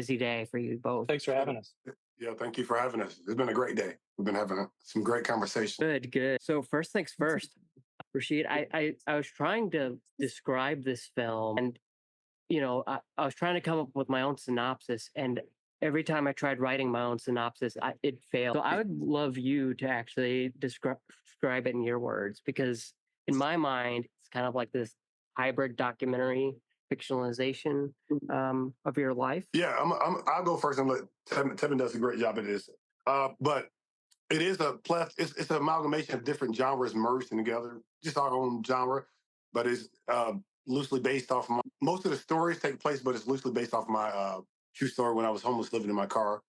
busy day for you both. Thanks for having us. Yeah, thank you for having us. It's been a great day. We've been having some great conversation. Good, good. So first things first, Rasheed, I was trying to describe this film, and I was trying to come up with my own synopsis, and every time I tried writing my own synopsis, it failed. So I would love you to actually describe it in your words, because in my mind, it's kind of like this hybrid documentary fictionalization of your life. Yeah, I'll go first and let Tevin does a great job at this. But it is it's an amalgamation of different genres merged together, just our own genre, but it's loosely based off most of the stories take place, but it's loosely based off my true story when I was homeless, living in my car,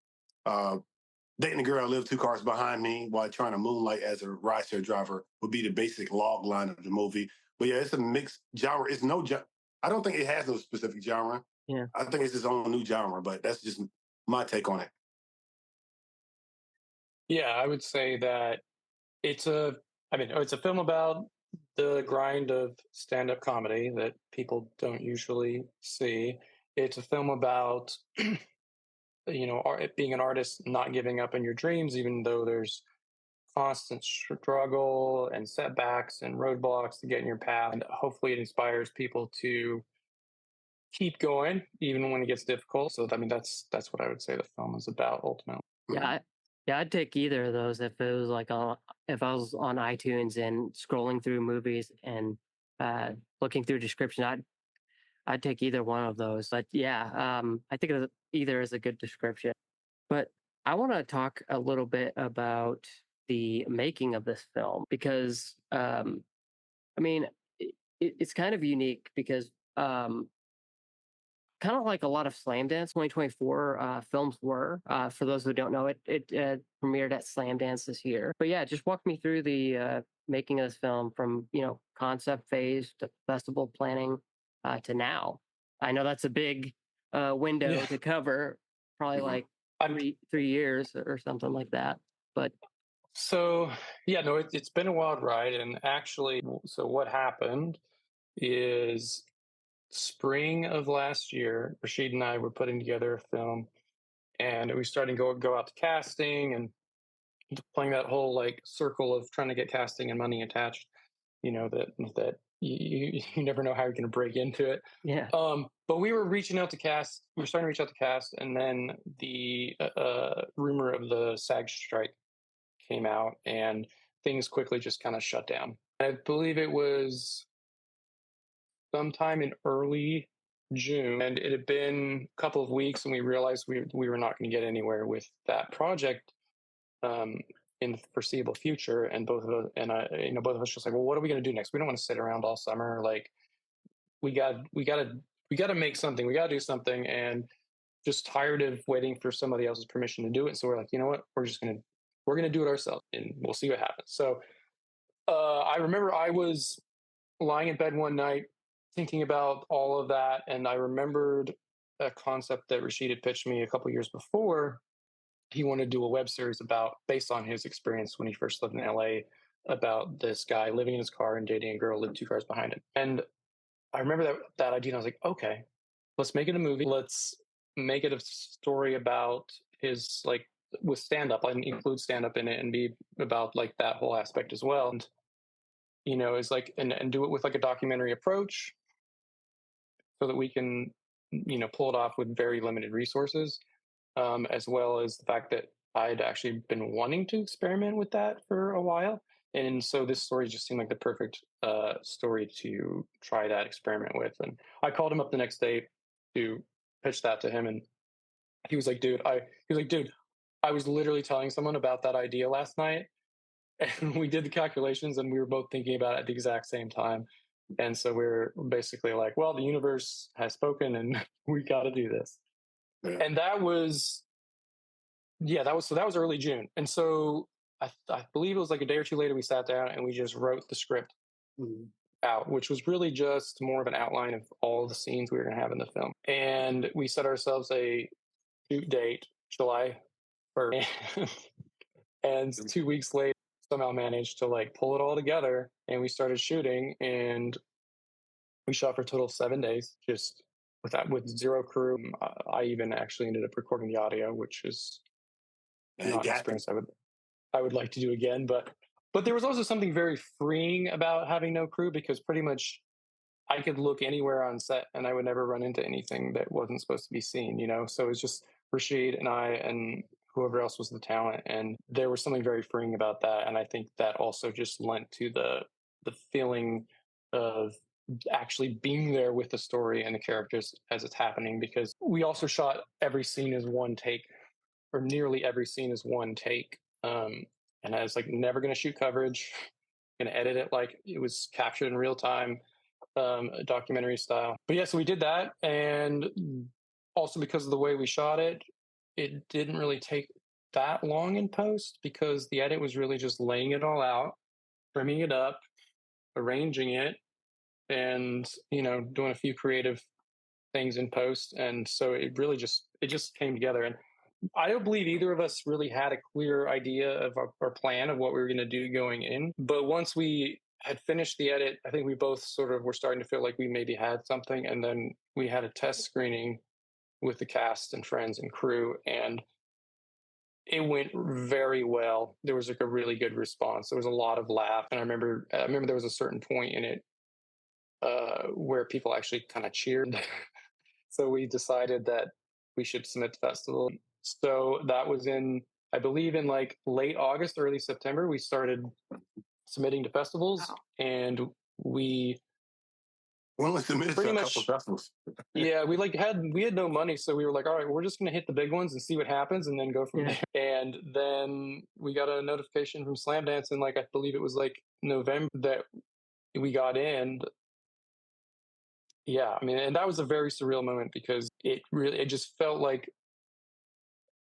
dating a girl that lived 2 cars behind me while trying to moonlight as a rideshare driver would be the basic log line of the movie. But yeah, it's a mixed genre. It's I don't think it has no specific genre. Yeah, I think it's its own new genre, but that's just my take on it. Yeah, I would say that it's a film about the grind of stand-up comedy that people don't usually see. It's a film about being an artist, not giving up on your dreams, even though there's constant struggle and setbacks and roadblocks to get in your path. And hopefully it inspires people to keep going even when it gets difficult. So that's what I would say the film is about ultimately. Yeah, I'd take either of those if it was if I was on iTunes and scrolling through movies and looking through description. I'd take either one of those. But yeah, I think either is a good description. But I want to talk a little bit about the making of this film, because it's kind of unique, because kind of like a lot of Slam Dance 2024 films were. For those who don't know, it premiered at Slam Dance this year. But yeah, just walk me through the making of this film from concept phase to festival planning to now. I know that's a big window to cover, probably like three years or something like that. But so yeah, no, it's been a wild ride, and actually, so what happened is spring of last year, Rasheed and I were putting together a film, and we started to go out to casting and playing that whole like circle of trying to get casting and money attached. That you never know how you're going to break into it. Yeah. But we were reaching out to cast. We were starting to reach out to cast, and then the rumor of the SAG strike came out, and things quickly just kind of shut down. I believe it was sometime in early June, and it had been a couple of weeks, and we realized we were not going to get anywhere with that project in the foreseeable future. And both of us just like, well, what are we going to do next? We don't want to sit around all summer. Like, we got to make something. We got to do something, and just tired of waiting for somebody else's permission to do it. So we're like, you know what? We're going to do it ourselves, and we'll see what happens. So I remember I was lying in bed one night thinking about all of that, and I remembered a concept that Rasheed had pitched me a couple years before. He wanted to do a web series based on his experience when he first lived in LA, about this guy living in his car and dating a girl who lived 2 cars behind him. And I remember that idea, and I was like, okay, let's make it a movie. Let's make it a story about his, like, with stand-up. I include stand-up in it and be about like that whole aspect as well. And it's like, and do it with like a documentary approach, so that we can pull it off with very limited resources, as well as the fact that I'd actually been wanting to experiment with that for a while. And so this story just seemed like the perfect story to try that experiment with. And I called him up the next day to pitch that to him, and he was like, dude, I was literally telling someone about that idea last night, and we did the calculations, and we were both thinking about it at the exact same time. And so we're basically like, well, the universe has spoken, and we got to do this. Yeah. And that was early June. And so I believe it was like a day or two later, we sat down and we just wrote the script out, which was really just more of an outline of all the scenes we were going to have in the film. And we set ourselves a shoot date, July 1st. And 2 weeks later, somehow managed to like pull it all together, and we started shooting, and we shot for a total of 7 days, just with zero crew. I even actually ended up recording the audio, which is not an Fantastic. experience I would like to do again. But there was also something very freeing about having no crew, because pretty much I could look anywhere on set and I would never run into anything that wasn't supposed to be seen, you know? So it's just Rashid and I and whoever else was the talent. And there was something very freeing about that. And I think that also just lent to the feeling of actually being there with the story and the characters as it's happening, because we also shot every scene as one take, or nearly every scene is one take. And I was like, never going to shoot coverage, going to edit it like it was captured in real time, documentary style. But yeah, so we did that. And also because of the way we shot it, it didn't really take that long in post, because the edit was really just laying it all out, trimming it up, arranging it, and, doing a few creative things in post. And so it just came together. And I don't believe either of us really had a clear idea of our plan of what we were going to do going in. But once we had finished the edit, I think we both sort of were starting to feel like we maybe had something. And then we had a test screening with the cast and friends and crew, and it went very well. There was like a really good response. There was a lot of laugh, and I remember there was a certain point in it where people actually kind of cheered. So we decided that we should submit to festival. So that was I believe, in like late August, early September, we started submitting to festivals. Wow. And we We only submitted to pretty a couple of much, festivals. yeah, we had no money. So we were like, all right, we're just going to hit the big ones and see what happens and then go from Yeah. there. And then we got a notification from Slam Dance in, like, I believe it was like November, that we got in. Yeah, I mean, and that was a very surreal moment, because it just felt like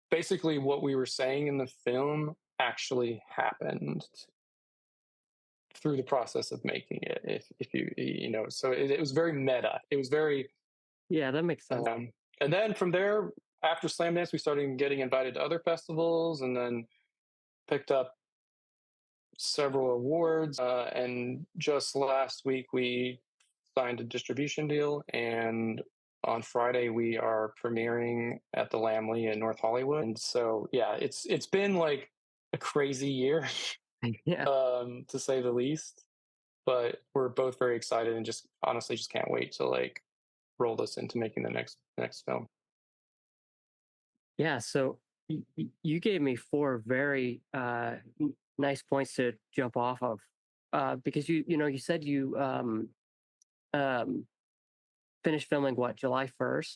basically what we were saying in the film actually happened through the process of making it. If so it was very meta. It was very, Yeah, that makes sense. and then from there, after Slam Dance, we started getting invited to other festivals, and then picked up several awards. And just last week, we signed a distribution deal, and on Friday we are premiering at the Lamley in North Hollywood. And so yeah, it's been like a crazy year, Yeah. to say the least. But we're both very excited, and just honestly just can't wait to like roll this into making the next film. Yeah. So you gave me four very nice points to jump off of, because you said you um, finished filming what, July 1st?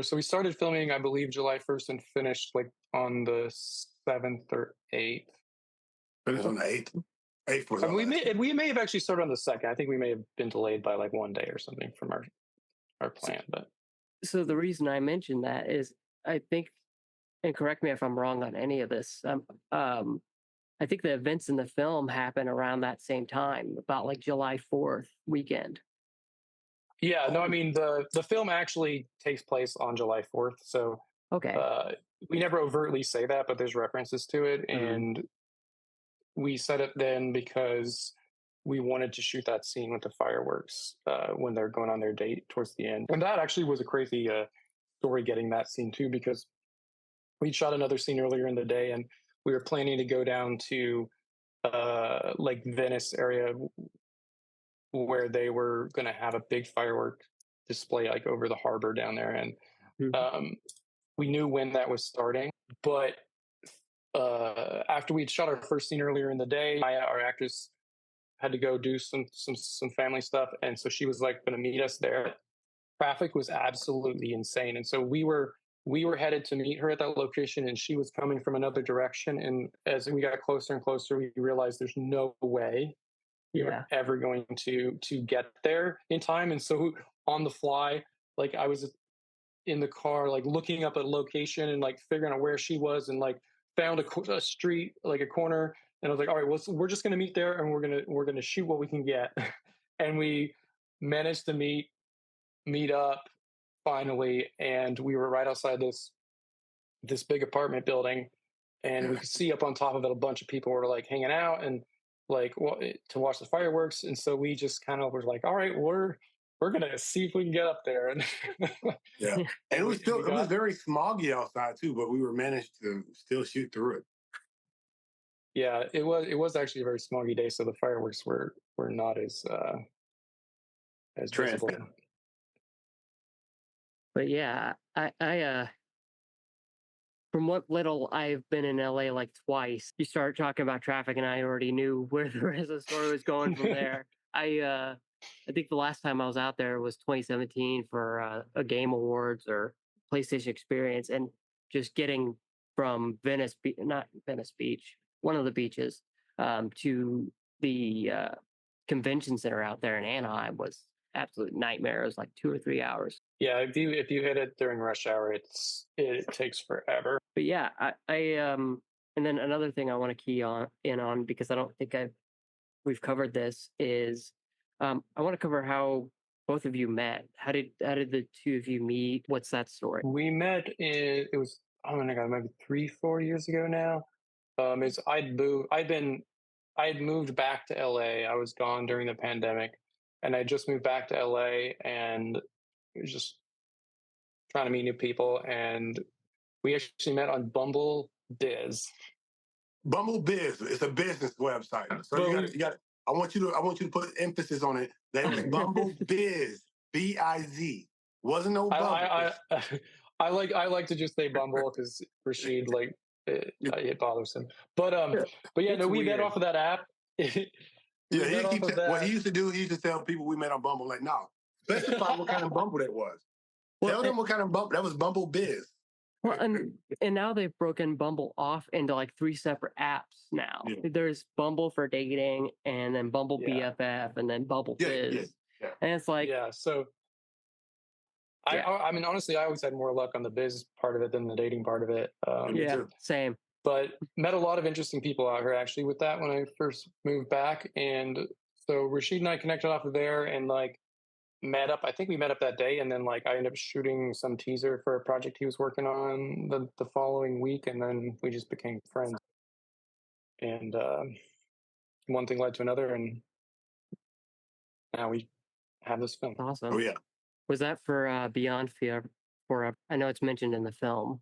So we started filming, I believe, July 1st, and finished like on the 7th or 8th. Finished on the 8th. 8th was I our mean, we last may one. we may have actually started on the 2nd. I think we may have been delayed by like one day or something from our So, plan. But so the reason I mentioned that is, I think, and correct me if I'm wrong on any of this. I think the events in the film happen around that same time, about like July 4th weekend. yeah, no, I Oh, mean, the film actually takes place on July 4th. So Okay. uh, we never overtly say that, but there's references to it, Mhm. and we said it then because we wanted to shoot that scene with the fireworks when they're going on their date towards the end. And that actually was a crazy story, getting that scene too, because we shot another scene earlier in the day, and we were planning to go down to like Venice area, where they were going to have a big firework display like over the harbor down there. And Mhm. um, we knew when that was starting. But after we'd shot our first scene earlier in the day, our actress had to go do some family stuff, and so she was like going to meet us there. Traffic was absolutely insane, and so we were headed to meet her at that location, and she was coming from another direction. And as we got closer and closer, we realized there's no way we were Yeah. ever going to get there in time. And so on the fly, like, I was in the car, like looking up a location and like figuring out where she was, and like found a street, like a corner. And I was like, all right, well, so we're just gonna meet there, and we're gonna shoot what we can get. And we managed to meet up finally, and we were right outside this big apartment building, and we could see up on top of it a bunch of people were like hanging out and like to watch the fireworks. And so we just kind of were like, all right, we're gonna see if we can get up there. And Yeah, and and it was very smoggy outside too, but we were managed to still shoot through it. yeah, it was actually a very smoggy day, so the fireworks were not as visible. Transparent. But yeah, from what little I've been in LA like twice, you start talking about traffic, and I already knew where the rest of the story was going from there. I think the last time I was out there was 2017 for a Game Awards or PlayStation Experience, and just getting from not Venice Beach, one of the beaches, to the convention center out there in Anaheim was absolute nightmare. It was like 2 or 3 hours. Yeah, if you hit it during rush hour, it takes forever. But yeah, and then another thing I want to key on because I don't think we've covered this is I want to cover how both of you met. How did the two of you meet? What's that story? We met in it was oh my god, maybe 3-4 years ago now. Is I'd moved back to LA. I was gone during the pandemic, and I just moved back to LA, and it was just trying to meet new people, and we actually met on Bumble Biz. Bumble Biz is a business website, so you got. I want you to put emphasis on it. That was Bumble Biz, Biz. Wasn't no Bumble. I like to just say Bumble because Rasheed it bothers him. But yeah, no, we met off of that app. Yeah, what he used to do, he used to tell people we met on Bumble, like, no, specify what kind of Bumble that was. Tell them what kind of Bumble, that was Bumble Biz. Well, and now they've broken Bumble off into like 3 separate apps now. Yeah. There's Bumble for dating, and then Bumble BFF, and then Bumble Biz. Yeah. And it's like, yeah, so I mean, honestly, I always had more luck on the biz part of it than the dating part of it. yeah, same. But met a lot of interesting people out here actually with that when I first moved back. And so Rashid and I connected off of there and like met up. I think we met up that day, and then like I ended up shooting some teaser for a project he was working on the following week, and then we just became friends. And one thing led to another, and now we have this film. Awesome. Oh yeah. Was that for Beyond Forever? I know it's mentioned in the film.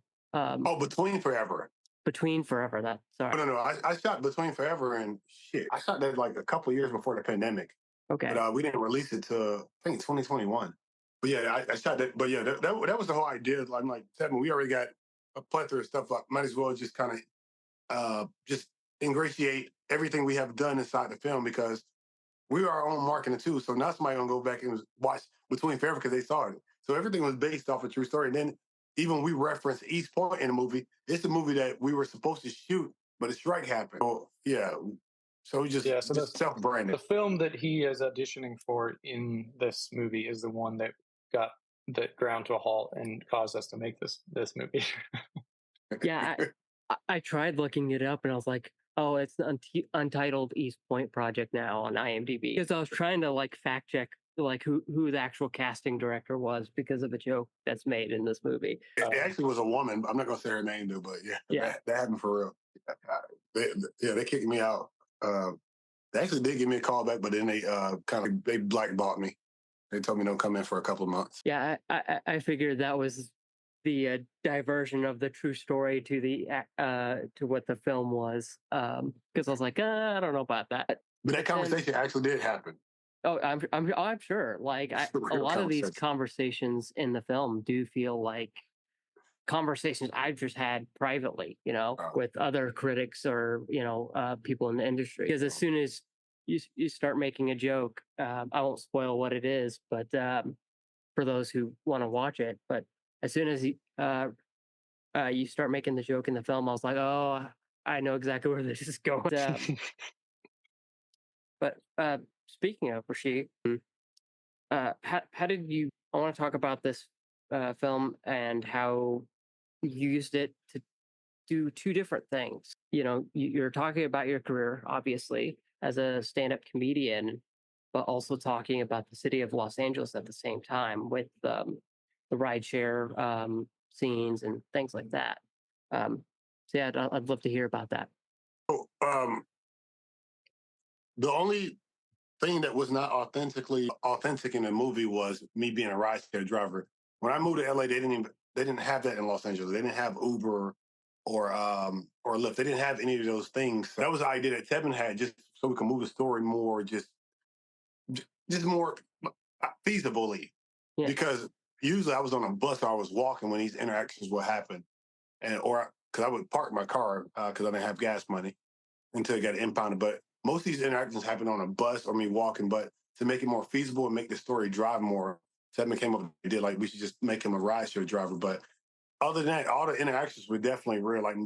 Between Forever. Between Forever. Sorry. No. I shot Between Forever and shit. I shot that like a couple of years before the pandemic. Okay. But we didn't release it to I think 2021. But yeah, I shot that. But yeah, that was the whole idea. I'm like, Tehben, we already got a plethora of stuff. Like, might as well just kind of just ingratiate everything we have done inside the film because we are our own marketing too. So now somebody gonna go back and watch Between Forever because they saw it. So everything was based off a true story. And then even we reference each point in the movie. It's a movie that we were supposed to shoot, but a strike happened. So yeah. So we just self-branded. The film that he is auditioning for in this movie is the one that got the ground to a halt and caused us to make this movie. Yeah, I tried looking it up, and I was like, oh, it's the Untitled East Point project now on IMDb. Because I was trying to like fact check like who the actual casting director was because of a joke that's made in this movie. It actually was a woman. I'm not gonna say her name though, but that happened for real. They kicked me out. They actually did give me a call back, but then they blackballed me. They told me don't come in for a couple of months. Yeah, I figured that was the diversion of the true story to the to what the film was, because I was like, I don't know about that. But that conversation actually did happen. Oh, I'm sure. Like a lot of these conversations in the film do feel like conversations I've just had privately, with other critics or people in the industry. Because as soon as you start making a joke, I won't spoil what it is, but for those who want to watch it, but as soon as you start making the joke in the film, I was like, oh, I know exactly where this is going. But speaking of Rasheed, how did you? I want to talk about this film and how you used it to do 2 different things. You're talking about your career, obviously, as a stand-up comedian, but also talking about the city of Los Angeles at the same time with the rideshare scenes and things like that. So yeah, I'd love to hear about that. The only thing that was not authentically authentic in the movie was me being a rideshare driver. When I moved to LA, they didn't have that in Los Angeles. They didn't have Uber or Lyft. They didn't have any of those things. That was the idea that Tevin had, just so we can move the story more, just more feasibly. Yeah. Because usually I was on a bus or I was walking when these interactions would happen, and or because I would park my car because I didn't have gas money until it got impounded. But most of these interactions happen on a bus or me walking. But to make it more feasible and make the story drive more, Tevin came up with the idea like we should just make him a rideshare driver. But other than that, all the interactions were definitely real. Like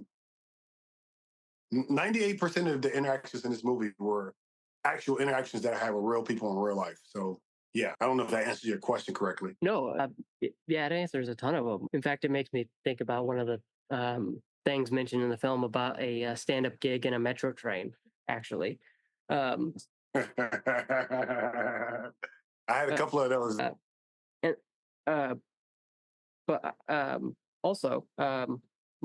98% of the interactions in this movie were actual interactions that I had with real people in real life. So yeah, I don't know if that answers your question correctly. No, yeah, it answers a ton of them. In fact, it makes me think about one of the things mentioned in the film about a stand-up gig in a metro train. Actually, um, I had a uh, couple of those. and uh, but also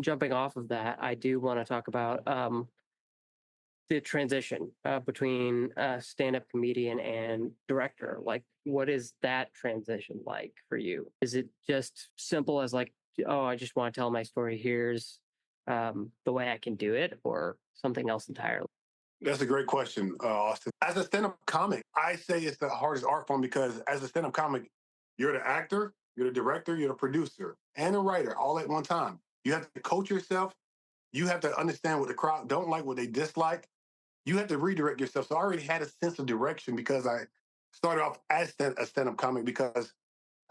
jumping off of that, I do want to talk about the transition between stand-up comedian and director. Like, what is that transition like for you? Is it just simple as like, oh, I just want to tell my story, here's the way I can do it, or something else entirely? That's a great question, Austin. As a stand-up comic, I say it's the hardest art form because as a stand-up comic, you're the actor, you're the director, you're the producer, and the writer all at one time. You have to coach yourself. You have to understand what the crowd don't like, what they dislike. You have to redirect yourself. So I already had a sense of direction because I started off as a stand-up comic. Because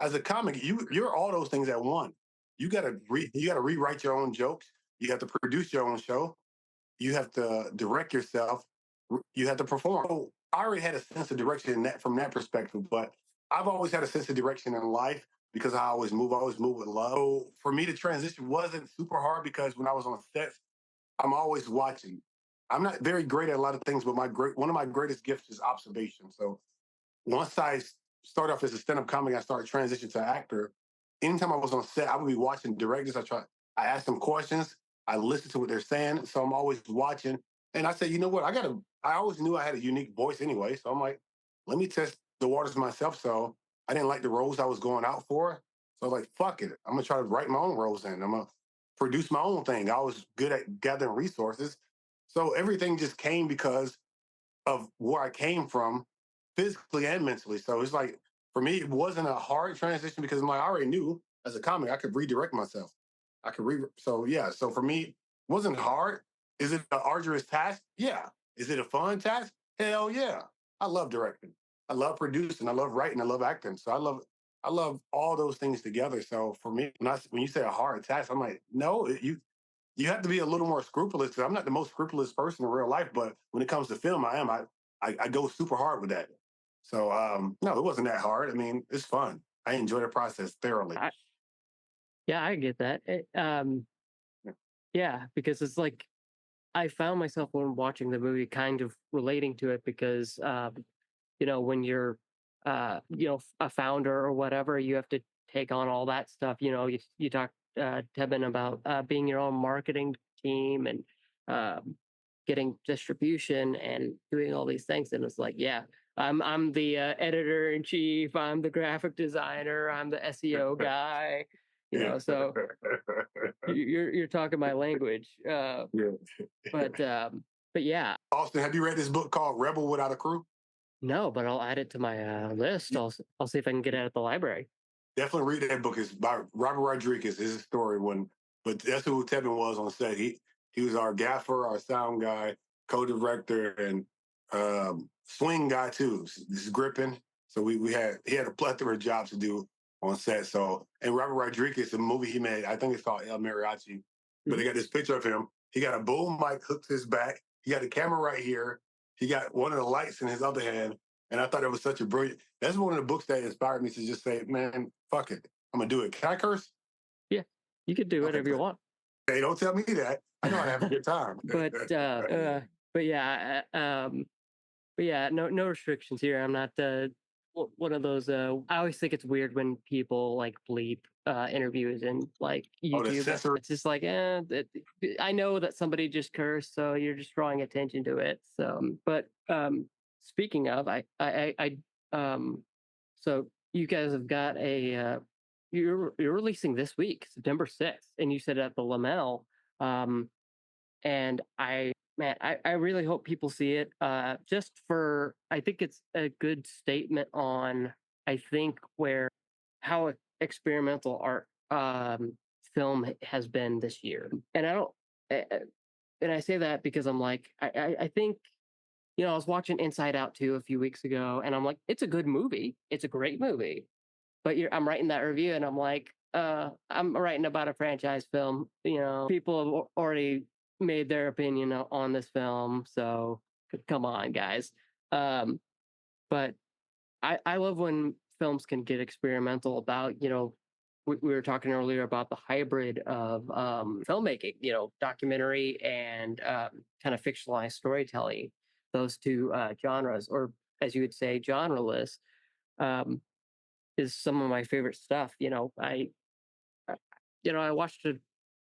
as a comic, you're all those things at one. You gotta rewrite your own jokes. You have to produce your own show. You have to direct yourself. You have to perform. So I already had a sense of direction in that from that perspective, but I've always had a sense of direction in life because I always move with love. So for me, the transition wasn't super hard because when I was on sets, I'm always watching. I'm not very great at a lot of things, but one of my greatest gifts is observation. So once I started off as a stand-up comic, I started transitioning to actor. Anytime I was on set, I would be watching directors. I ask them questions. I listen to what they're saying. So I'm always watching. And I said, you know what? I always knew I had a unique voice anyway. So I'm like, let me test the waters myself. So I didn't like the roles I was going out for. So I was like, fuck it. I'm gonna try to write my own roles in. I'm gonna produce my own thing. I was good at gathering resources. So everything just came because of where I came from physically and mentally. So it's like for me, it wasn't a hard transition because I already knew as a comic I could redirect myself. I could so yeah. So for me, it wasn't hard. Is it an arduous task? Yeah. Is it a fun task? Hell yeah. I love directing. I love producing. I love writing. I love acting. So I love all those things together. So for me, when you say a hard task, I'm like, no, you have to be a little more scrupulous because I'm not the most scrupulous person in real life, but when it comes to film, I am. I go super hard with that. So no, it wasn't that hard. I mean, it's fun. I enjoy the process thoroughly. Yeah, I get that. Yeah, because it's like I found myself when watching the movie kind of relating to it because when you're a founder or whatever, you have to take on all that stuff. You talked Tebin about being your own marketing team and getting distribution and doing all these things, and it's like, yeah, I'm the editor in chief, I'm the graphic designer, I'm the SEO guy. So you're talking my language. Yeah. But yeah, Austin, have you read this book called Rebel Without a Crew? no, but I'll add it to my list. I'll see if I can get it at the library. Definitely read that book. It's by Robert Rodriguez. It's a story but that's who Tevin was on set. He was our gaffer, our sound guy, co-director, and swing guy too. This is gripping. So he had a plethora of jobs to do on set. So and Robert Rodriguez, the movie he made, I think it's called El Mariachi. But they got this picture of him. He got a boom mic hooked to his back. He got the camera right here. He got one of the lights in his other hand. And I thought it was such a brilliant. That's one of the books that inspired me to just say, man, fuck it. I'm going to do it. Can I curse? Yeah, you could do Okay, whatever you want. Hey, don't tell me that. I know how to have a good time. But yeah, but yeah, no restrictions here. I'm not one of those. I always think it's weird when people like bleep interviews and like Oh, the YouTube. censoring. It's just like, I know that somebody just cursed, so you're just drawing attention to it. So, but speaking of, so you guys have got you're releasing this week, September 6th, and you said at the Lamel, um, and I really hope people see it. I think it's a good statement on, I think, where how experimental art film has been this year, and I don't. And I say that because I'm like, I think, I was watching Inside Out 2 a few weeks ago, and I'm like, it's a good movie. It's a great movie. But I'm writing that review, and I'm like, I'm writing about a franchise film. People have already made their opinion on this film, so come on, guys. But I love when films can get experimental about, we were talking earlier about the hybrid of filmmaking, documentary and kind of fictionalized storytelling, those two genres, or as you would say, genreless, um, is some of my favorite stuff. I- I watched a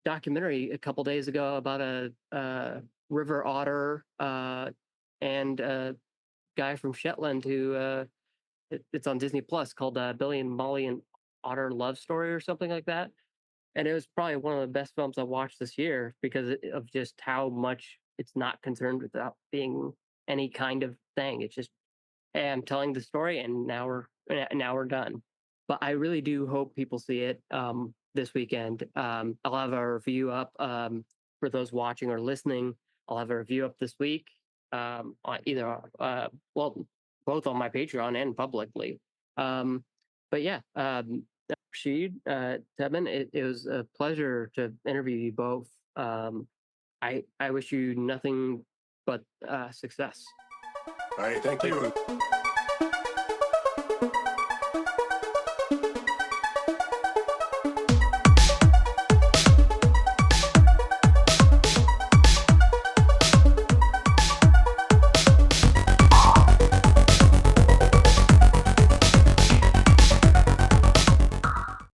documentary a couple days ago about a river otter and a guy from Shetland who it's on Disney Plus, called Billy and Molly and Otter Love Story or something like that. And it was probably one of the best films I watched this year because of just how much it's not concerned without being any kind of thing. It's just, hey, I'm telling the story, and now we're done. But I really do hope people see it this weekend. I'll have a review up for those watching or listening. I'll have a review up this week on either well, both on my Patreon and publicly. Um, but yeah, Rasheed, Tebin, it was a pleasure to interview you both. I wish you nothing but success. All right, thank Thank you. you.